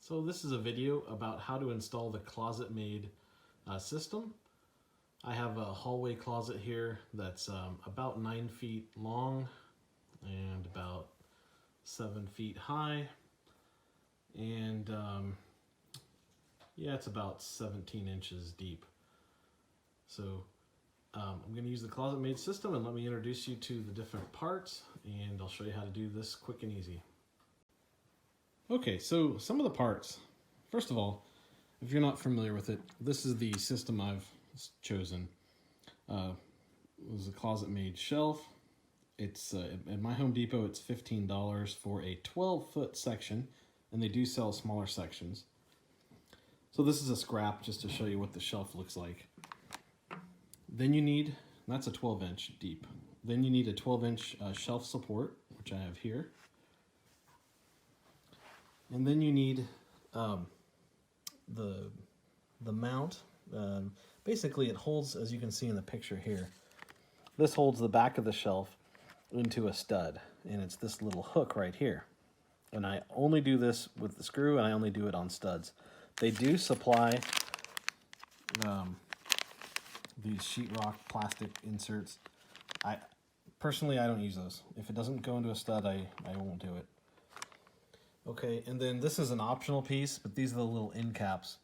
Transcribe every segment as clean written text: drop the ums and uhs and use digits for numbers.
So this is a video about how to install the ClosetMaid system. I have a hallway closet here that's about 9 feet long and about 7 feet high, and yeah, it's about 17 inches deep. So I'm going to use the ClosetMaid system, and let me introduce you to the different parts, and I'll show you how to do this quick and easy. Okay, so some of the parts. First of all, if you're not familiar with it, this is the system I've chosen. It was a ClosetMaid shelf. It's at my Home Depot, it's $15 for a 12-foot section, and they do sell smaller sections. So this is a scrap just to show you what the shelf looks like. Then you need, that's a 12-inch deep. Then you need a 12-inch shelf support, which I have here. And then you need the mount. Basically it holds, as you can see in the picture here, this holds the back of the shelf into a stud, and it's this little hook right here. And I only do this with the screw, and I only do it on studs. They do supply these sheetrock plastic inserts. Personally, I don't use those. If it doesn't go into a stud, I won't do it. Okay, and then this is an optional piece, but these are the little end caps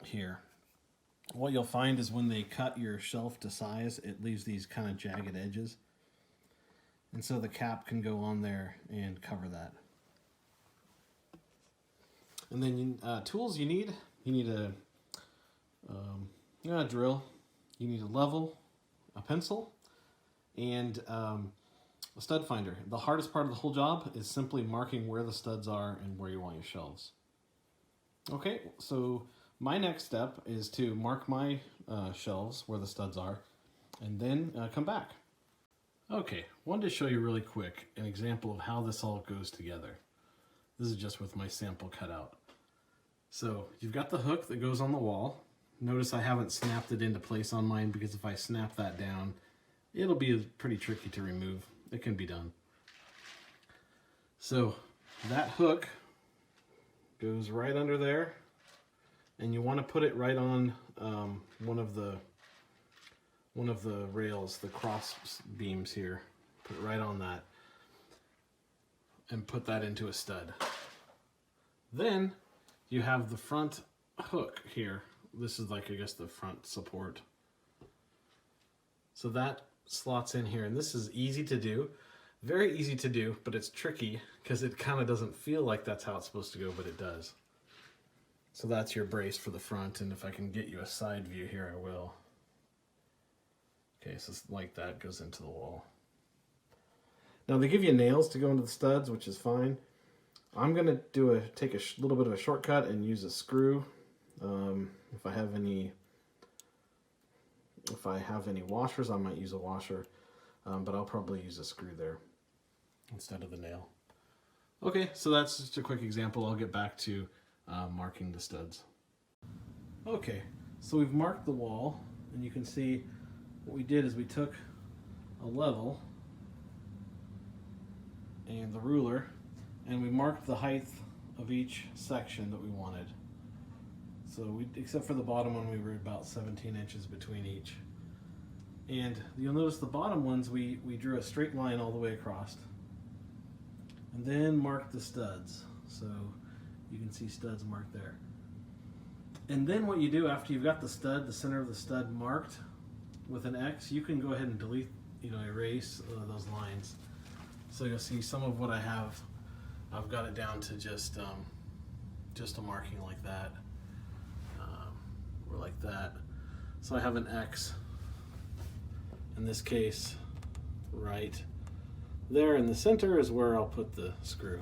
here. What you'll find is when they cut your shelf to size, it leaves these kind of jagged edges. And so the cap can go on there and cover that. And then tools you need a drill, you need a level, a pencil, and a stud finder. The hardest part of the whole job is simply marking where the studs are and where you want your shelves. Okay, so my next step is to mark my shelves where the studs are, and then come back. Okay, wanted to show you really quick an example of how this all goes together. This is just with my sample cutout. So you've got the hook that goes on the wall. Notice I haven't snapped it into place on mine, because if I snap that down, it'll be pretty tricky to remove. It can be done. So that hook goes right under there, and you want to put it right on one of the rails, the cross beams here. Put it right on that and put that into a stud. Then you have the front hook here. This is like, I guess, the front support. So that slots in here, and this is easy to do, very easy to do, but it's tricky because it kind of doesn't feel like that's how it's supposed to go, but it does. So that's your brace for the front, and if I can get you a side view here, I will. Okay, so it's like that goes into the wall. Now they give you nails to go into the studs, which is fine. I'm gonna take a little bit of a shortcut and use a screw. If I have any washers, I might use a washer, but I'll probably use a screw there instead of the nail. Okay, so that's just a quick example. I'll get back to marking the studs. Okay, so we've marked the wall, and you can see what we did is we took a level and the ruler, and we marked the height of each section that we wanted. So except for the bottom one, we were about 17 inches between each. And you'll notice the bottom ones, we drew a straight line all the way across. And then marked the studs. So you can see studs marked there. And then what you do after you've got the center of the stud marked with an X, you can go ahead and delete, erase those lines. So you'll see some of what I have, I've got it down to just a marking like that. Or like that. So I have an X, in this case, right there in the center is where I'll put the screw.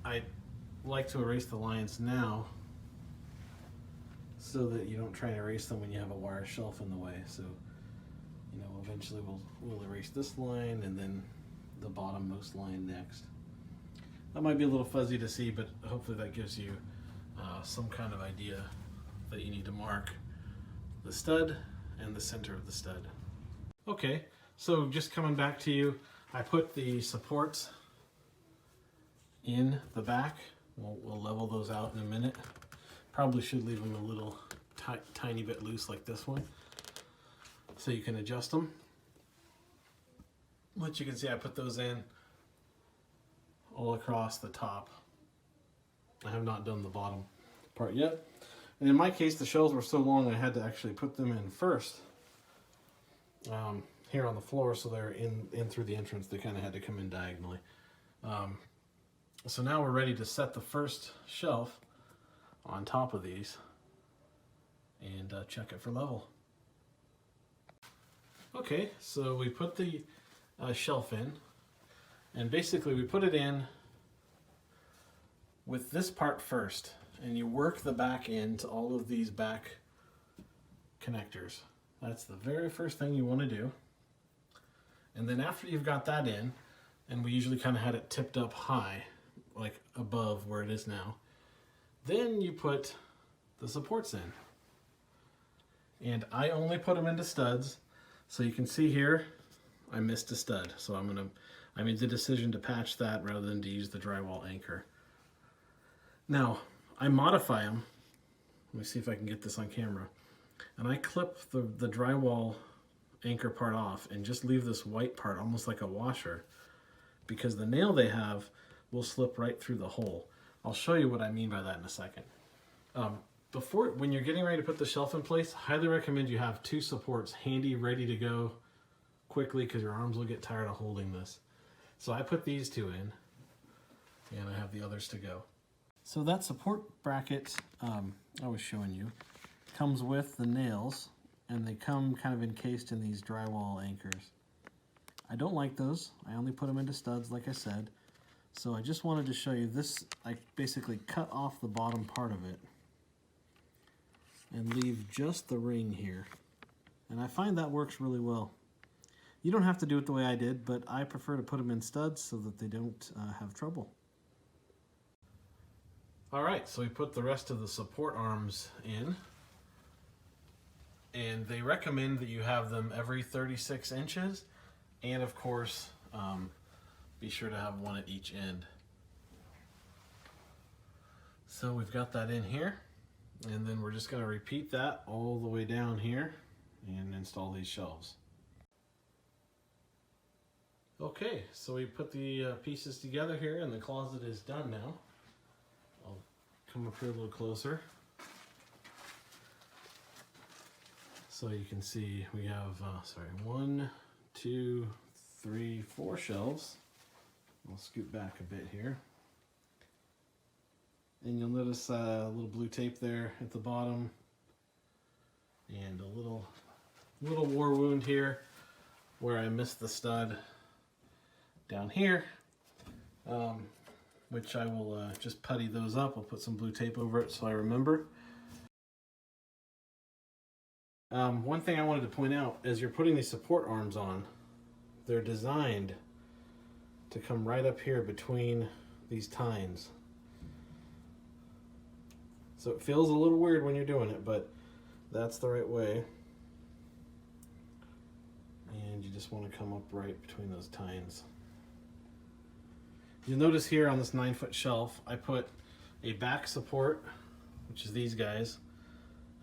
I like to erase the lines now so that you don't try and erase them when you have a wire shelf in the way. So, eventually we'll erase this line and then the bottommost line next. That might be a little fuzzy to see, but hopefully that gives you some kind of idea that you need to mark the stud and the center of the stud. Okay, so just coming back to you, I put the supports in the back. We'll level those out in a minute. Probably should leave them a little tiny bit loose like this one, so you can adjust them. But you can see I put those in all across the top. I have not done the bottom part yet. And in my case, the shelves were so long I had to actually put them in first here on the floor, so they're in through the entrance. They kind of had to come in diagonally. So now we're ready to set the first shelf on top of these and check it for level. Okay, so we put the shelf in, and basically we put it in with this part first, and you work the back into all of these back connectors. That's the very first thing you want to do. And then after you've got that in, and we usually kind of had it tipped up high, like above where it is now, then you put the supports in. And I only put them into studs, so you can see here I missed a stud, so I made the decision to patch that rather than to use the drywall anchor. Now I modify them. Let me see if I can get this on camera. And I clip the drywall anchor part off and just leave this white part almost like a washer, because the nail they have will slip right through the hole. I'll show you what I mean by that in a second. When you're getting ready to put the shelf in place, highly recommend you have 2 supports handy, ready to go quickly, because your arms will get tired of holding this. So I put these 2 in, and I have the others to go. So that support bracket I was showing you comes with the nails, and they come kind of encased in these drywall anchors. I don't like those. I only put them into studs, like I said. So I just wanted to show you this. I basically cut off the bottom part of it and leave just the ring here. And I find that works really well. You don't have to do it the way I did, but I prefer to put them in studs so that they don't have trouble. All right, so we put the rest of the support arms in, and they recommend that you have them every 36 inches, and of course, be sure to have one at each end. So we've got that in here, and then we're just going to repeat that all the way down here and install these shelves. Okay, so we put the pieces together here, and the closet is done now. I'll come up here a little closer. So you can see we have, 1, 2, 3, 4 shelves. I'll scoot back a bit here. And you'll notice a little blue tape there at the bottom, and a little war wound here where I missed the stud down here, which I will just putty those up. I'll put some blue tape over it so I remember. One thing I wanted to point out, as you're putting these support arms on, they're designed to come right up here between these tines. So it feels a little weird when you're doing it, but that's the right way. And you just want to come up right between those tines. You'll notice here on this 9-foot shelf, I put a back support, which is these guys,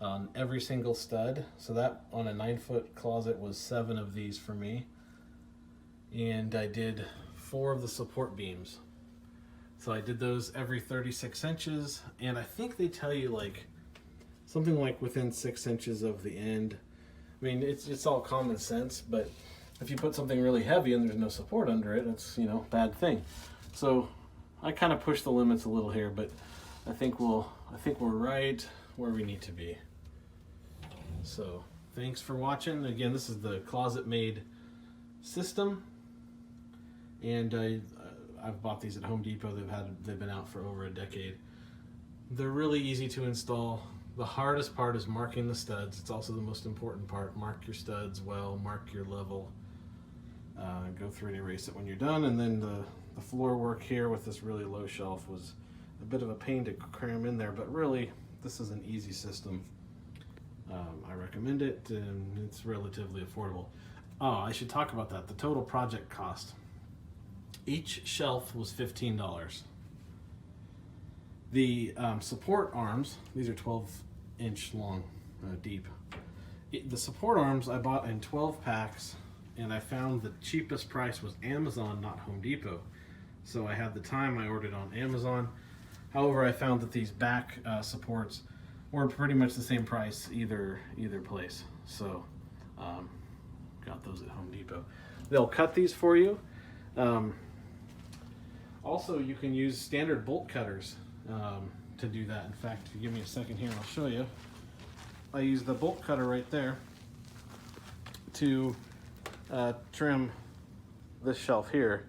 on every single stud. So that on a 9-foot closet was 7 of these for me. And I did 4 of the support beams. So I did those every 36 inches, and I think they tell you like something like within 6 inches of the end. I mean, it's all common sense, but if you put something really heavy and there's no support under it, it's, you know, bad thing. So I kind of pushed the limits a little here, but I think we're right where we need to be. So thanks for watching. Again, this is the ClosetMaid system, and I've bought these at Home Depot. They've been out for over a decade. They're really easy to install. The hardest part is marking the studs. It's also the most important part. Mark your studs well, mark your level. Go through and erase it when you're done. And then the floor work here with this really low shelf was a bit of a pain to cram in there, but really this is an easy system. I recommend it, and it's relatively affordable. Oh, I should talk about that. The total project cost. Each shelf was $15. The support arms, these are 12-inch long, deep. The support arms I bought in 12 packs, and I found the cheapest price was Amazon, not Home Depot. So I had the time, I ordered on Amazon. However, I found that these back supports were pretty much the same price either place. So got those at Home Depot. They'll cut these for you. Also, you can use standard bolt cutters to do that. In fact, if you give me a second here, I'll show you. I use the bolt cutter right there to trim this shelf here,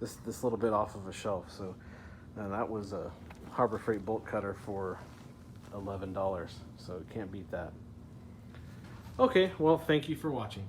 this little bit off of a shelf. So that was a Harbor Freight bolt cutter for $11, so can't beat that. Okay, well, thank you for watching.